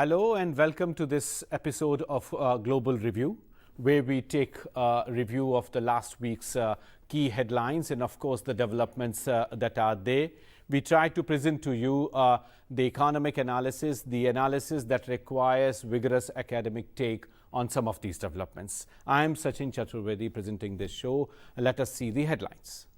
Hello and welcome to this episode of Global Review, where we take a review of the last week's key headlines and of course the developments that are there. We try to present to you the economic analysis, the analysis that requires vigorous academic take on some of these developments. I am Sachin Chaturvedi presenting this show. Let us see the headlines.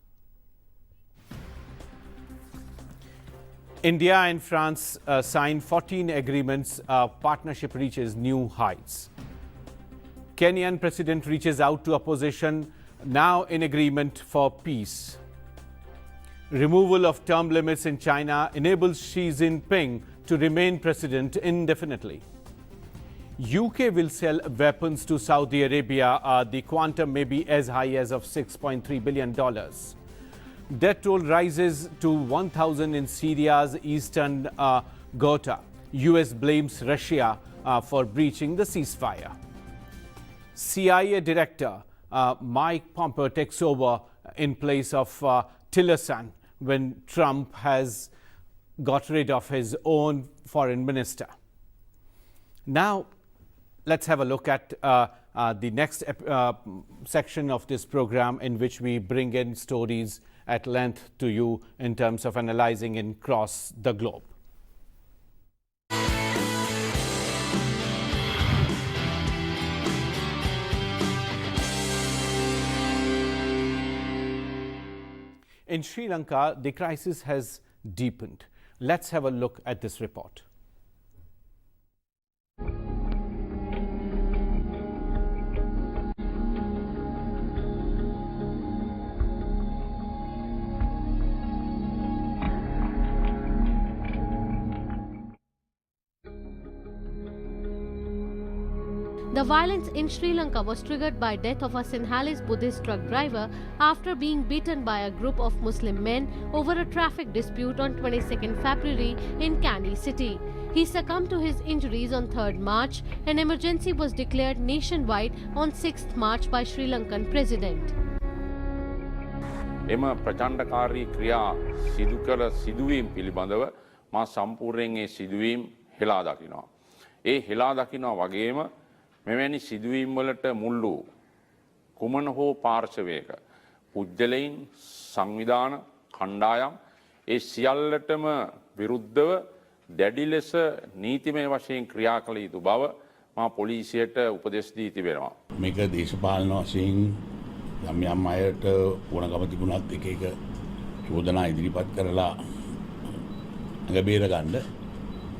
India and France signed 14 agreements. Partnership reaches new heights. Kenyan president reaches out to opposition, now in agreement for peace. Removal of term limits in China enables Xi Jinping to remain president indefinitely. UK will sell weapons to Saudi Arabia. The quantum may be as high as of $6.3 billion. Death toll rises to 1,000 in Syria's eastern Ghouta. US blames Russia for breaching the ceasefire. CIA Director Mike Pompeo takes over in place of Tillerson when Trump has got rid of his own foreign minister. Now, let's have a look at the next section of this program, in which we bring in stories at length to you in terms of analyzing across the globe. In Sri Lanka, the crisis has deepened. Let's have a look at this report. The violence in Sri Lanka was triggered by death of a Sinhalese Buddhist truck driver after being beaten by a group of Muslim men over a traffic dispute on 22nd February in Kandy city. He succumbed to his injuries on 3rd March. An emergency was declared nationwide on 6th March by Sri Lankan president. එම ප්‍රචණ්ඩකාරී ක්‍රියා සිදු කළ සිදුවීම් පිළිබඳව මා සම්පූර්ණයෙන් ඒ සිදුවීම් හෙලා දකිනවා. ඒ හෙලා දකිනවා වගේම මෙවැනි සිදුවීම් වලට මුල් වූ කුමන හෝ පාර්ශවයක පුජ්‍යලයින් සංවිධාන කණ්ඩායම් ඒ සියල්ලටම විරුද්ධව දැඩි ලෙස නීතිමය වශයෙන් ක්‍රියා කළ යුතු බව මා පොලිසියට උපදෙස් දී තිබෙනවා. මේක දේශපාලන වශයෙන් යම් අයට ඕනකම තිබුණත් එක එක චෝදනා ඉදිරිපත් කරලා අඟ බේර ගන්න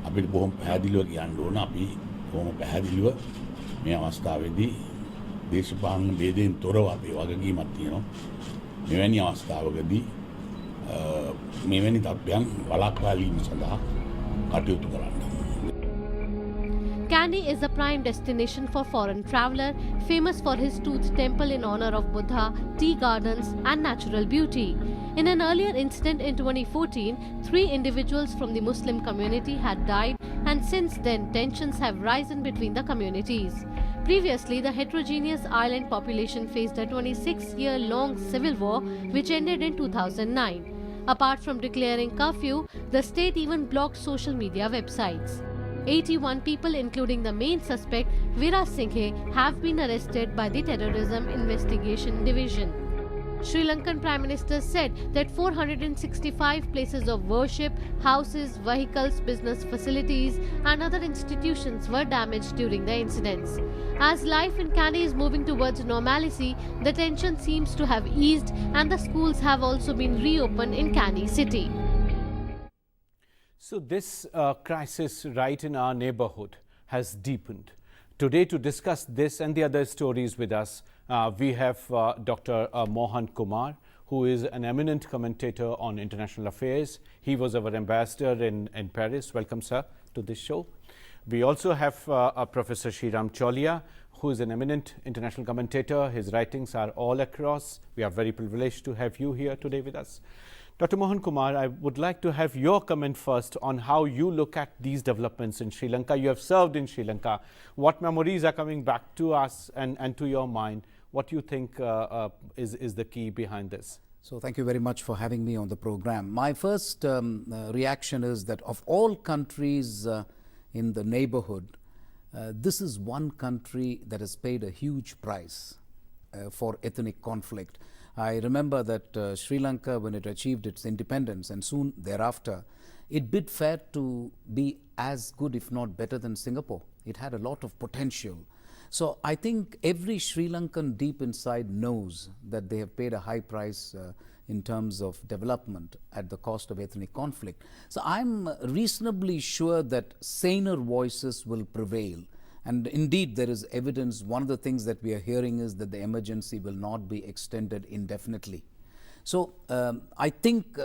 අපිට බොහොම පැහැදිලිව කියන්න ඕන. අපි බොහොම පැහැදිලිව මේ අවස්ථාවේදී දේශපාලන ભેදයෙන් තොරව අපේ වගකීමක් තියෙනවා. මෙවැනි අවස්ථාවකදී මෙවැනි තත්ත්වයන් වළක්වාලීම සඳහා කටයුතු කරන්න. Kandy is a prime destination for foreign traveller, famous for his tooth temple in honor of Buddha, tea gardens and natural beauty. In an earlier incident in 2014, 3 individuals from the Muslim community had died, and since then tensions have risen between the communities. Previously, the heterogeneous island population faced a 26-year-long civil war which ended in 2009. Apart from declaring curfew, the state even blocked social media websites. 81 people, including the main suspect, Veera Singhe, have been arrested by the Terrorism Investigation Division. Sri Lankan Prime Minister said that 465 places of worship, houses, vehicles, business facilities and other institutions were damaged during the incidents. As life in Kandy is moving towards normalcy, the tension seems to have eased and the schools have also been reopened in Kandy city. So this crisis right in our neighborhood has deepened. Today, to discuss this and the other stories with us, we have Dr. Mohan Kumar, who is an eminent commentator on international affairs. He was our ambassador in Paris. Welcome, sir, to this show. We also have Professor Sriram Cholia, who is an eminent international commentator. His writings are all across. We are very privileged to have you here today with us. Dr. Mohan Kumar, I would like to have your comment first on how you look at these developments in Sri Lanka. You have served in Sri Lanka. What memories are coming back to us and to your mind? What do you think is the key behind this? So thank you very much for having me on the program. My first reaction is that of all countries in the neighborhood, this is one country that has paid a huge price for ethnic conflict. I remember that Sri Lanka, when it achieved its independence and soon thereafter, it bid fair to be as good, if not better, than Singapore. It had a lot of potential. So I think every Sri Lankan deep inside knows that they have paid a high price in terms of development at the cost of ethnic conflict. So I'm reasonably sure that saner voices will prevail. And indeed, there is evidence. One of the things that we are hearing is that the emergency will not be extended indefinitely. So I think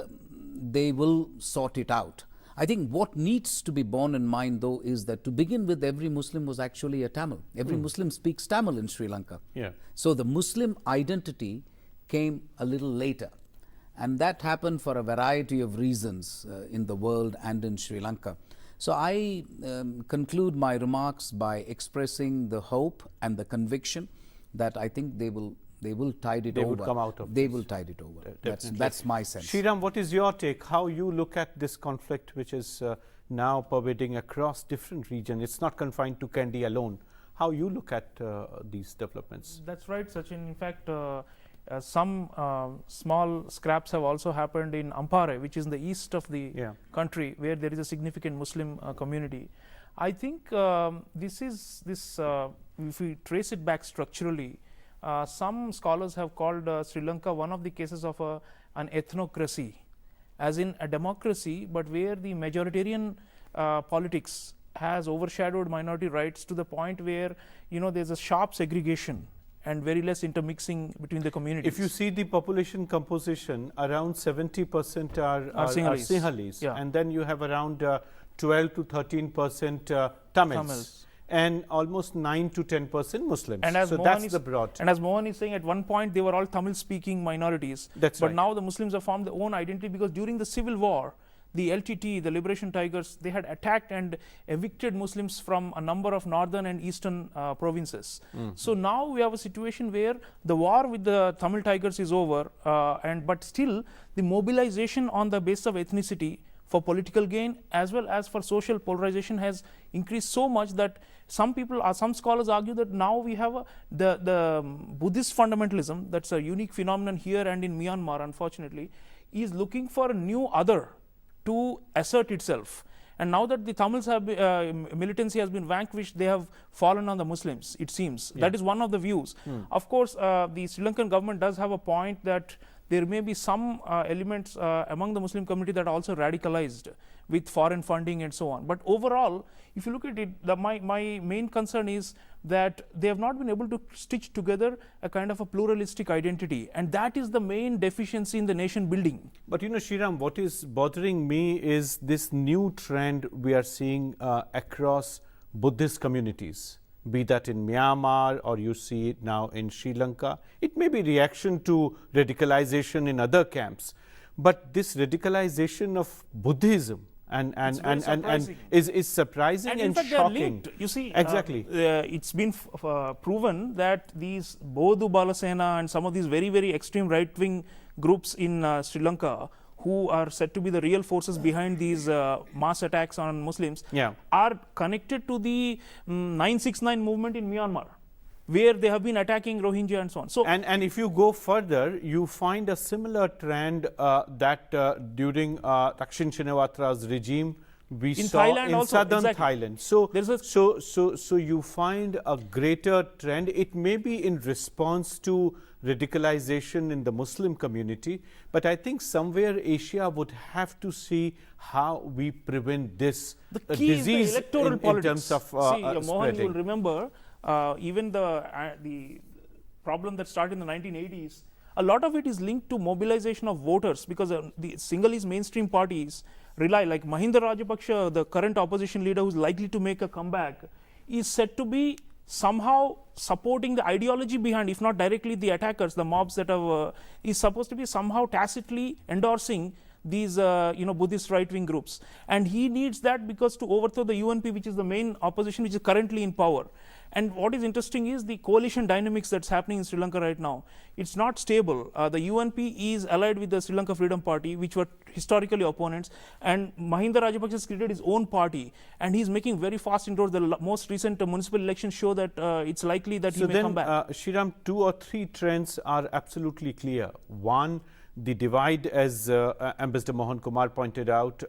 they will sort it out. I think what needs to be borne in mind, though, is that to begin with, every Muslim was actually a Tamil. Every Muslim speaks Tamil in Sri Lanka. Yeah. So the Muslim identity came a little later. And that happened for a variety of reasons in the world and in Sri Lanka. So I conclude my remarks by expressing the hope and the conviction that I think they will tide it over. They would come out of They this. will tide it over. Definitely. That's my sense. Sriram, what is your take? How you look at this conflict, which is now pervading across different regions? It's not confined to Kandy alone. How you look at these developments? That's right, Sachin. In fact, some small scraps have also happened in Ampare, which is in the east of the country, where there is a significant Muslim community. I think if we trace it back structurally, some scholars have called Sri Lanka one of the cases of an ethnocracy, as in a democracy, but where the majoritarian politics has overshadowed minority rights to the point where there's a sharp segregation and very less intermixing between the communities. If you see the population composition, around 70% are Sinhalese, and then you have around 12 to 13% Tamils, and almost 9 to 10% Muslims. And as so Mohan that's the broad. And as Mohan is saying, at one point they were all Tamil-speaking minorities. That's but right. now the Muslims have formed their own identity, because during the civil war, the LTT, the Liberation Tigers, they had attacked and evicted Muslims from a number of northern and eastern provinces. So now we have a situation where the war with the Tamil Tigers is over, but still the mobilization on the basis of ethnicity for political gain as well as for social polarization has increased so much that some scholars argue that now we have the Buddhist fundamentalism, that's a unique phenomenon here and in Myanmar, unfortunately, is looking for a new other to assert itself. And now that the Tamils militancy has been vanquished, they have fallen on the Muslims, it seems. That is one of the views. Of course, the Sri Lankan government does have a point that there may be some elements among the Muslim community that are also radicalized with foreign funding and so on. But overall, if you look at it, my main concern is that they have not been able to stitch together a kind of a pluralistic identity, and that is the main deficiency in the nation building. But Sriram, what is bothering me is this new trend we are seeing across Buddhist communities, be that in Myanmar or you see it now in Sri Lanka. It may be reaction to radicalization in other camps, but this radicalization of Buddhism and is surprising and in fact shocking. they are linked. You see, exactly. It's been proven that these Bodhu Balasena and some of these very, very extreme right-wing groups in Sri Lanka, who are said to be the real forces behind these mass attacks on Muslims, are connected to the 969 movement in Myanmar, where they have been attacking Rohingya and so on. So, and if you go further, you find a similar trend that during Thaksin Shinawatра's regime we saw Thailand in also, southern exactly. Thailand. So you find a greater trend. It may be in response to radicalization in the Muslim community, but I think somewhere Asia would have to see how we prevent this the key disease is the electoral in politics. terms of Mohan, spreading. you will remember even the problem that started in the 1980s, a lot of it is linked to mobilization of voters, because the Sinhalese mainstream parties rely, like Mahinda Rajapaksa, the current opposition leader who is likely to make a comeback, is said to be somehow supporting the ideology behind, if not directly the attackers, the mobs that have, is supposed to be somehow tacitly endorsing these Buddhist right-wing groups. And he needs that because to overthrow the UNP, which is the main opposition, which is currently in power. And what is interesting is the coalition dynamics that's happening in Sri Lanka right now. It's not stable. The UNP is allied with the Sri Lanka Freedom Party, which were historically opponents, and Mahinda Rajapaksa has created his own party, and he's making very fast inroads. The most recent municipal elections show that it's likely that he may come back. Sriram, 2 or 3 trends are absolutely clear. One, the divide, as Ambassador Mohan Kumar pointed out,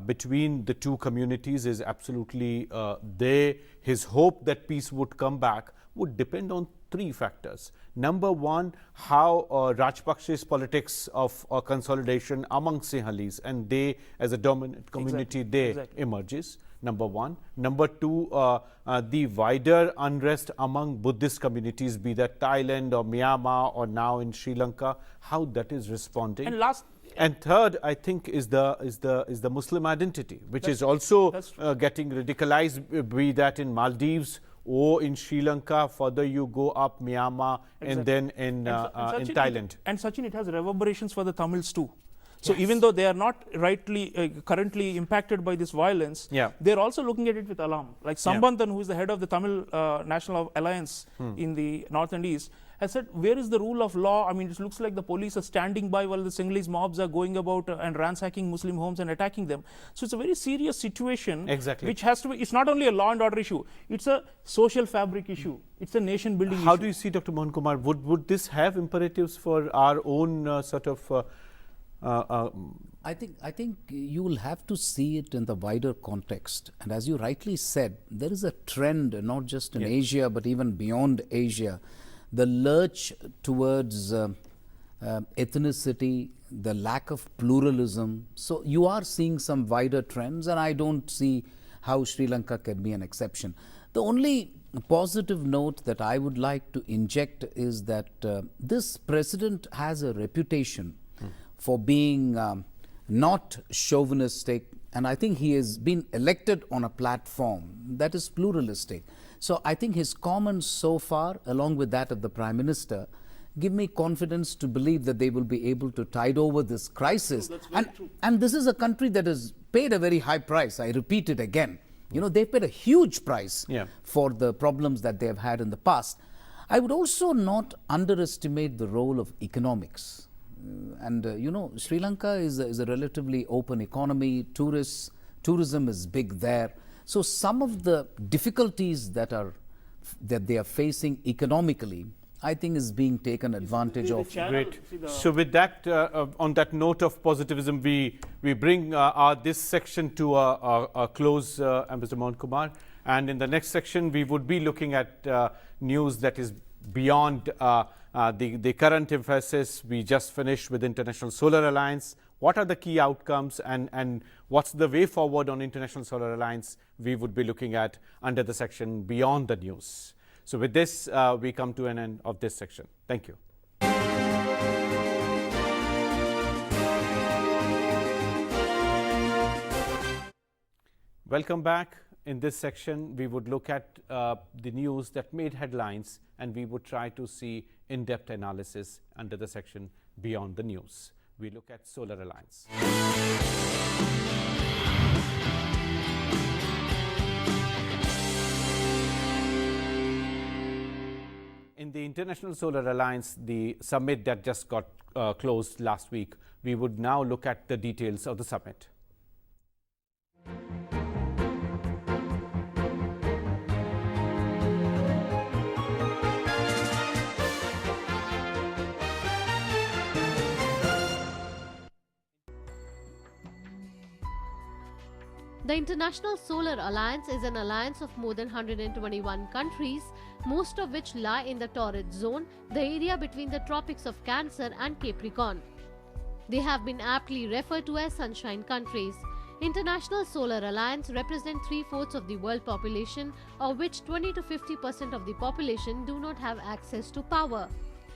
between the two communities is absolutely there. His hope that peace would come back would depend on 3 factors. Number one, how Rajpaksha's politics of consolidation among Sinhalese and they as a dominant community there emerges. Number one. Number two, the wider unrest among Buddhist communities, be that Thailand or Myanmar or now in Sri Lanka, how that is responding. And third, I think, is the Muslim identity, which is also getting radicalized, be that in Maldives or in Sri Lanka. Further you go up, Myanmar, and then in Thailand. And Sachin, it has reverberations for the Tamils too. So even though they are not currently impacted by this violence, they're also looking at it with alarm. Like Sambandhan, who is the head of the Tamil National Alliance in the North and East, has said, where is the rule of law? I mean, it looks like the police are standing by while the Sinhalese mobs are going about and ransacking Muslim homes and attacking them. So it's a very serious situation, which has to be, it's not only a law and order issue, it's a social fabric issue. It's a nation building issue. How do you see, Dr. Mohan Kumar, would this have imperatives for our own sort of I think you will have to see it in the wider context. And as you rightly said, there is a trend, not just in Asia, but even beyond Asia, the lurch towards ethnicity, the lack of pluralism. So you are seeing some wider trends, and I don't see how Sri Lanka can be an exception. The only positive note that I would like to inject is that this president has a reputation for being not chauvinistic, and I think he has been elected on a platform that is pluralistic. So I think his comments so far, along with that of the Prime Minister, give me confidence to believe that they will be able to tide over this crisis. And this is a country that has paid a very high price. I repeat it again. You know, they've paid a huge price for the problems that they have had in the past. I would also not underestimate the role of economics. And you know, Sri Lanka is a relatively open economy. Tourism is big there. So some of the difficulties that they are facing economically, I think, is being taken advantage of. Great. So with that, on that note of positivism, we bring this section to a close, Ambassador Mohan Kumar. And in the next section, we would be looking at news that is beyond the current emphasis. We just finished with International Solar Alliance. What are the key outcomes and what's the way forward on International Solar Alliance? We would be looking at under the section Beyond the News. So with this, we come to an end of this section. Thank you. Welcome back. In this section, we would look at the news that made headlines, and we would try to see in-depth analysis under the section Beyond the News. We look at Solar Alliance. In the International Solar Alliance, the summit that just got closed last week, we would now look at the details of the summit. The International Solar Alliance is an alliance of more than 121 countries, most of which lie in the torrid zone, the area between the tropics of Cancer and Capricorn. They have been aptly referred to as sunshine countries. International Solar Alliance represents 3/4 of the world population, of which 20 to 50% of the population do not have access to power.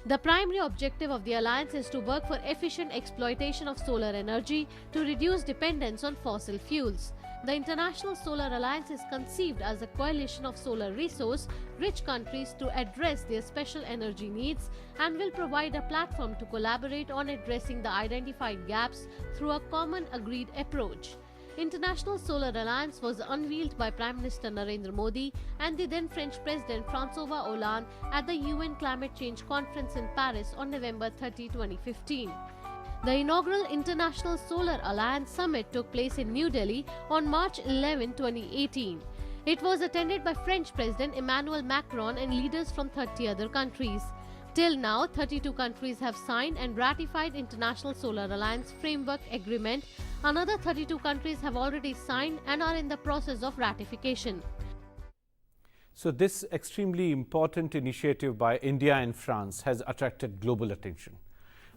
The primary objective of the alliance is to work for efficient exploitation of solar energy to reduce dependence on fossil fuels. The International Solar Alliance is conceived as a coalition of solar resource-rich countries to address their special energy needs and will provide a platform to collaborate on addressing the identified gaps through a common agreed approach. International Solar Alliance was unveiled by Prime Minister Narendra Modi and the then French President François Hollande at the UN Climate Change Conference in Paris on November 30, 2015. The inaugural International Solar Alliance Summit took place in New Delhi on March 11, 2018. It was attended by French President Emmanuel Macron and leaders from 30 other countries. Till now, 32 countries have signed and ratified International Solar Alliance Framework Agreement. Another 32 countries have already signed and are in the process of ratification. So this extremely important initiative by India and France has attracted global attention.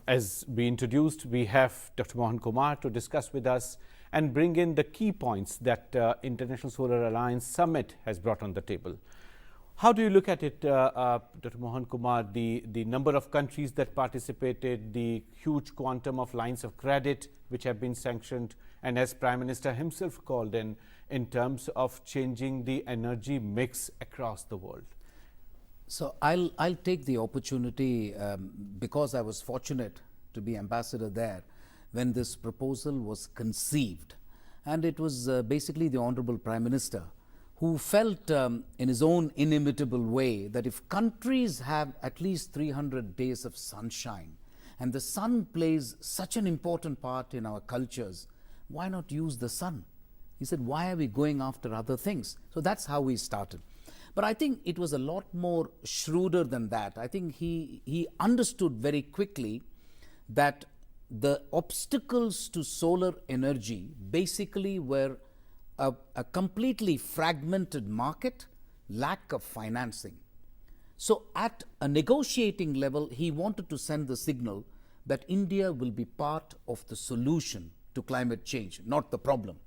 As we introduced, we have Dr. Mohan Kumar to discuss with us and bring in the key points that International Solar Alliance Summit has brought on the table. How do you look at it, Dr. Mohan Kumar, the number of countries that participated, the huge quantum of lines of credit which have been sanctioned, and as Prime Minister himself called in terms of changing the energy mix across the world? So I'll take the opportunity because I was fortunate to be ambassador there when this proposal was conceived, and it was basically the Honorable Prime Minister who felt in his own inimitable way that if countries have at least 300 days of sunshine and the sun plays such an important part in our cultures, why not use the sun? He said, why are we going after other things? So that's how we started. But I think it was a lot more shrewder than that. I think he understood very quickly that the obstacles to solar energy basically were a completely fragmented market, lack of financing. So at a negotiating level, he wanted to send the signal that India will be part of the solution to climate change, not the problem.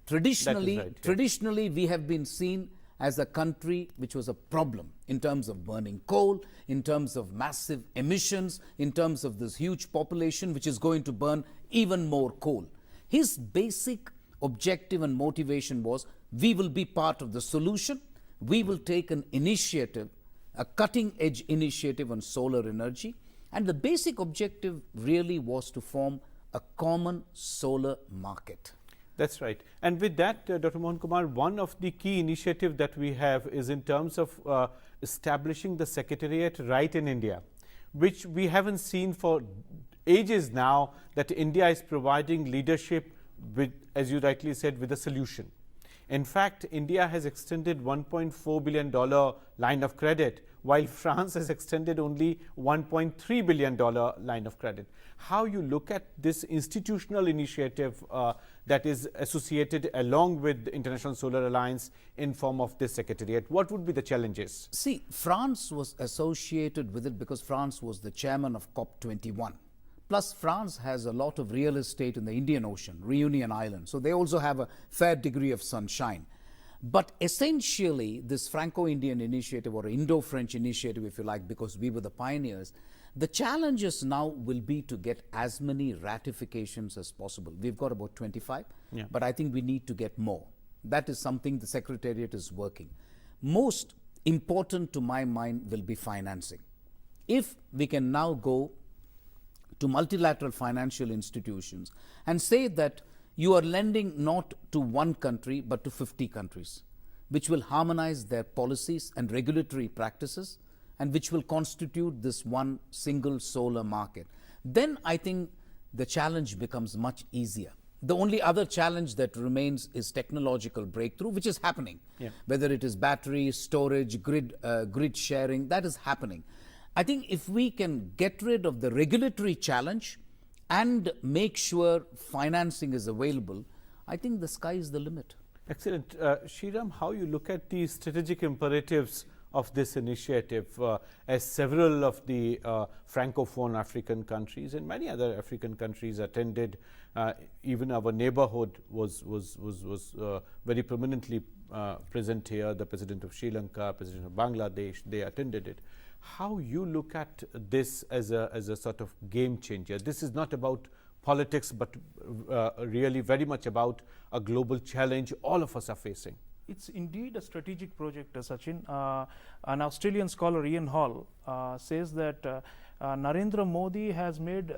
Traditionally, right, yeah. Traditionally, we have been seen as a country which was a problem in terms of burning coal, in terms of massive emissions, in terms of this huge population which is going to burn even more coal. His basic objective and motivation was, we will be part of the solution, we will take an initiative, a cutting-edge initiative on solar energy, and the basic objective really was to form a common solar market. That's right. And with that, Dr. Mohan Kumar, one of the key initiatives that we have is in terms of establishing the Secretariat right in India, which we haven't seen for ages now, that India is providing leadership with, as you rightly said, with a solution. In fact, India has extended $1.4 billion line of credit, while France has extended only $1.3 billion line of credit. How you look at this institutional initiative that is associated along with the International Solar Alliance in form of this secretariat? What would be the challenges? See, France was associated with it because France was the chairman of COP21. Plus, France has a lot of real estate in the Indian Ocean, Reunion Island. So they also have a fair degree of sunshine. But essentially, this Franco-Indian initiative, or Indo-French initiative, if you like, because we were the pioneers, the challenges now will be to get as many ratifications as possible. We've got about 25, but I think we need to get more. That is something the Secretariat is working. Most important to my mind will be financing. If we can now go to multilateral financial institutions and say that you are lending not to one country but to 50 countries, which will harmonize their policies and regulatory practices and which will constitute this one single solar market, then I think the challenge becomes much easier. The only other challenge that remains is technological breakthrough, which is happening. Whether it is battery, storage, grid sharing, that is happening. I think if we can get rid of the regulatory challenge and make sure financing is available, I think the sky is the limit. Excellent. Sriram, how you look at the strategic imperatives of this initiative, as several of the Francophone African countries and many other African countries attended, even our neighborhood was very prominently present here. The President of Sri Lanka, President of Bangladesh, they attended it. How you look at this as a sort of game changer? This is not about politics, but really very much about a global challenge all of us are facing. It's indeed a strategic project, Sachin. An Australian scholar, Ian Hall, says that Narendra Modi has made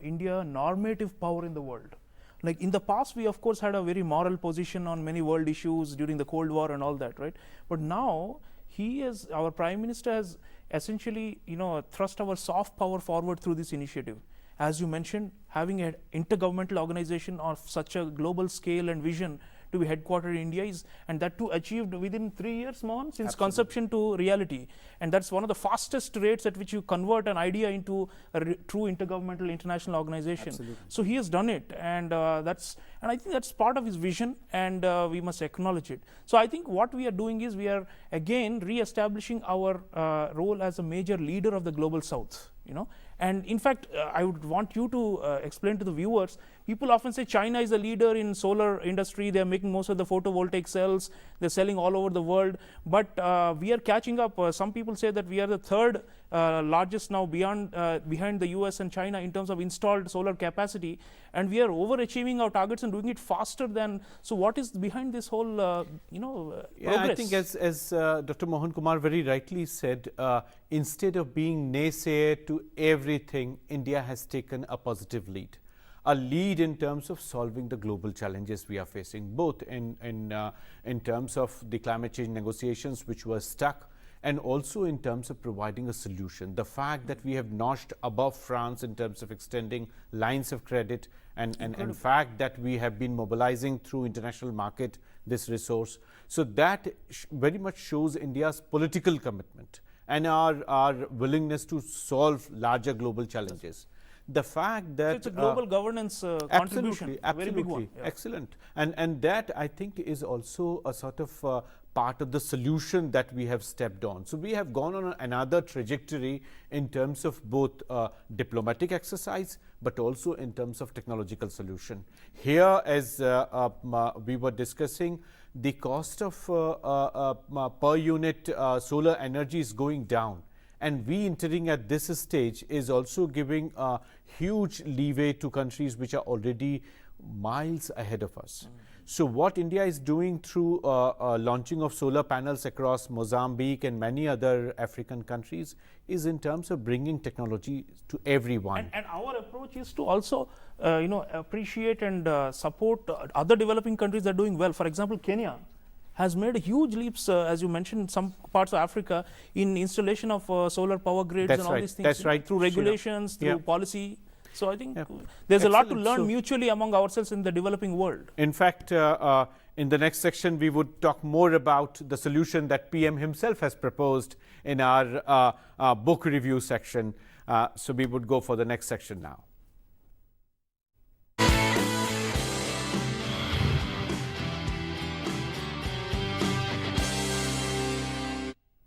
India a normative power in the world. Like in the past, we of course had a very moral position on many world issues during the Cold War and all that, right? But now our Prime Minister has essentially, thrust our soft power forward through this initiative. As you mentioned, having an intergovernmental organization of such a global scale and vision to be headquartered in India and that too achieved within 3 years, Mohan, since conception to reality. And that's one of the fastest rates at which you convert an idea into a true intergovernmental international organization. Absolutely. So he has done it, and I think that's part of his vision, and we must acknowledge it. So I think what we are doing is we are again re-establishing our role as a major leader of the global South. And in fact, I would want you to explain to the viewers. People often say China is a leader in solar industry. They are making most of the photovoltaic cells. They're selling all over the world. But we are catching up. Some people say that we are the third largest now behind the US and China in terms of installed solar capacity. And we are overachieving our targets and doing it faster than. So what is behind this whole, progress? I think as Dr. Mohan Kumar very rightly said, instead of being naysayer to everything, India has taken a positive lead. A lead in terms of solving the global challenges we are facing, both in terms of the climate change negotiations which were stuck, and also in terms of providing a solution. The fact that we have notched above France in terms of extending lines of credit, and in fact that we have been mobilizing through international market this resource. So that very much shows India's political commitment and our willingness to solve larger global challenges. The fact that so it's a global governance contribution, absolutely, a very big one. Yeah. Excellent, and that I think is also a sort of part of the solution that we have stepped on. So we have gone on another trajectory in terms of both diplomatic exercise, but also in terms of technological solution. Here, as we were discussing, the cost of per unit solar energy is going down. And we entering at this stage is also giving a huge leeway to countries which are already miles ahead of us. So what India is doing through launching of solar panels across Mozambique and many other African countries is in terms of bringing technology to everyone. And our approach is to also appreciate and support other developing countries that are doing well. For example, Kenya has made huge leaps, as you mentioned, in some parts of Africa in installation of solar power grids and all these things. That's right. Through regulations, through policy. So I think there's Excellent. a lot to learn mutually among ourselves in the developing world. In fact, in the next section, we would talk more about the solution that PM himself has proposed in our book review section. So we would go for the next section now.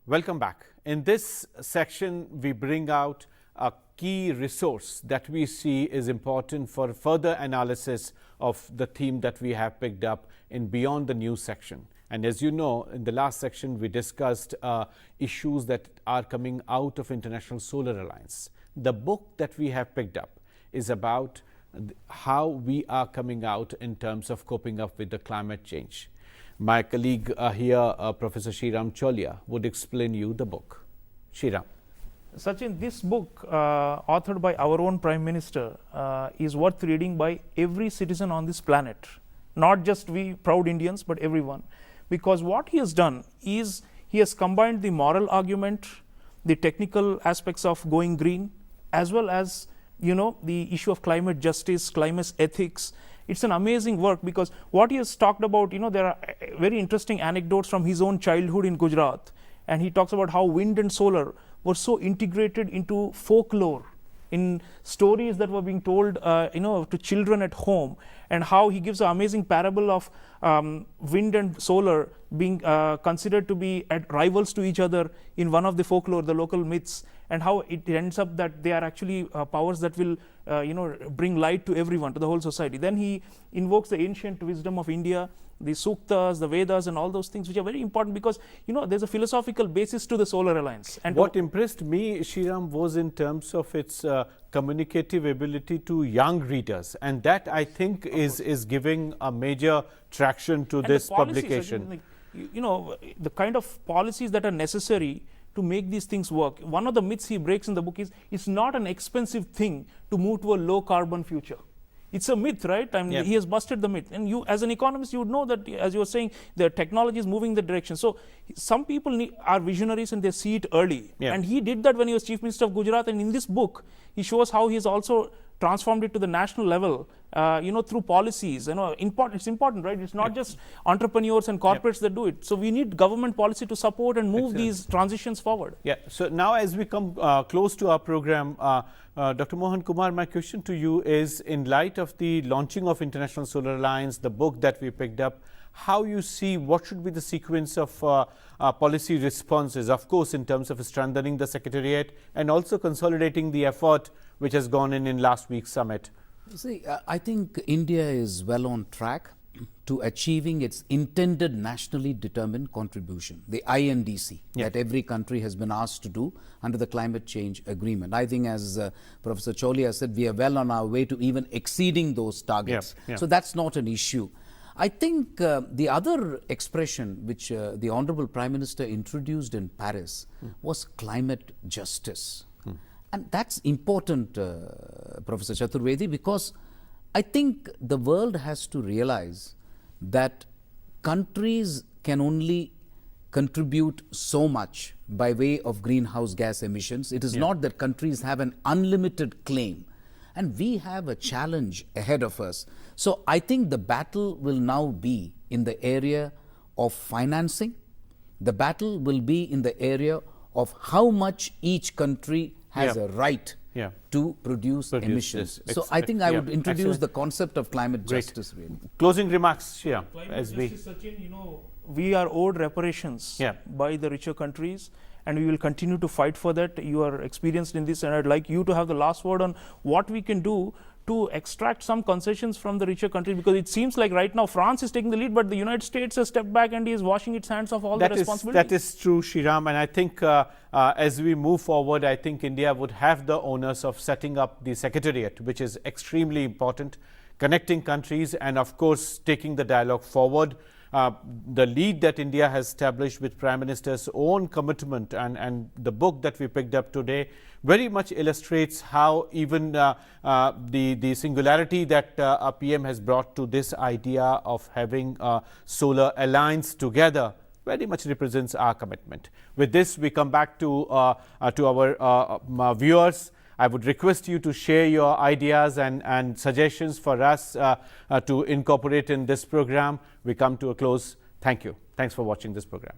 Welcome back. In this section, we bring out a key resource that we see is important for further analysis of the theme that we have picked up in Beyond the News section. And as you know, in the last section, we discussed issues that are coming out of International Solar Alliance. The book that we have picked up is about how we are coming out in terms of coping up with the climate change. My colleague here, Professor Shriram Cholia, would explain you the book. Shriram. Sachin, this book, authored by our own Prime Minister, is worth reading by every citizen on this planet. Not just we proud Indians, but everyone. Because what he has done is he has combined the moral argument, the technical aspects of going green, as well as the issue of climate justice, climate ethics. It's an amazing work because what he has talked about, there are very interesting anecdotes from his own childhood in Gujarat. And he talks about how wind and solar were so integrated into folklore, in stories that were being told, to children at home, and how he gives an amazing parable of wind and solar being considered to be rivals to each other in one of the folklore, the local myths, and how it ends up that they are actually powers that will, bring light to everyone, to the whole society. Then he invokes the ancient wisdom of India, the Suktas, the Vedas, and all those things, which are very important because, there's a philosophical basis to the Solar Alliance. And what impressed me, Shriram, was in terms of its communicative ability to young readers. And that, I think, is giving a major traction to this publication. The kind of policies that are necessary to make these things work. One of the myths he breaks in the book is it's not an expensive thing to move to a low carbon future. it's a myth, right? I mean, Yeah. he has busted the myth. And you, as an economist, you would know that, as you were saying, the technology is moving the direction. So some people are visionaries and they see it early. Yeah. And he did that when he was Chief Minister of Gujarat. And in this book, he shows how he has also transformed it to the national level, through policies. It's important, right? It's not just entrepreneurs and corporates that do it. So we need government policy to support and move these transitions forward. Yeah. So now, as we come close to our program, Dr. Mohan Kumar, my question to you is, in light of the launching of International Solar Alliance, the book that we picked up, how you see what should be the sequence of policy responses, of course, in terms of strengthening the Secretariat and also consolidating the effort which has gone in last week's summit? See, I think India is well on track to achieving its intended nationally determined contribution, the INDC, that every country has been asked to do under the climate change agreement. I think, as Professor Cholia said, we are well on our way to even exceeding those targets. So that's not an issue. I think the other expression which the Honorable Prime Minister introduced in Paris was climate justice. And that's important, Professor Chaturvedi, because I think the world has to realize that countries can only contribute so much by way of greenhouse gas emissions. It is not that countries have an unlimited claim. And we have a challenge ahead of us. So I think the battle will now be in the area of financing. The battle will be in the area of how much each country has a right to produce emissions. So I think I would introduce the concept of climate justice, really. Closing remarks, as we... Sachin, we are owed reparations by the richer countries, and we will continue to fight for that. You are experienced in this, and I'd like you to have the last word on what we can do to extract some concessions from the richer countries, because it seems like right now France is taking the lead, but the United States has stepped back and is washing its hands of all the responsibility. That is true, Shriram, and I think as we move forward, I think India would have the onus of setting up the Secretariat, which is extremely important, connecting countries and of course taking the dialogue forward. The lead that India has established with Prime Minister's own commitment and the book that we picked up today very much illustrates how even the singularity that a PM has brought to this idea of having a solar alliance together very much represents our commitment. With this, we come back to our viewers. I would request you to share your ideas and suggestions for us to incorporate in this program. We come to a close. Thank you. Thanks for watching this program.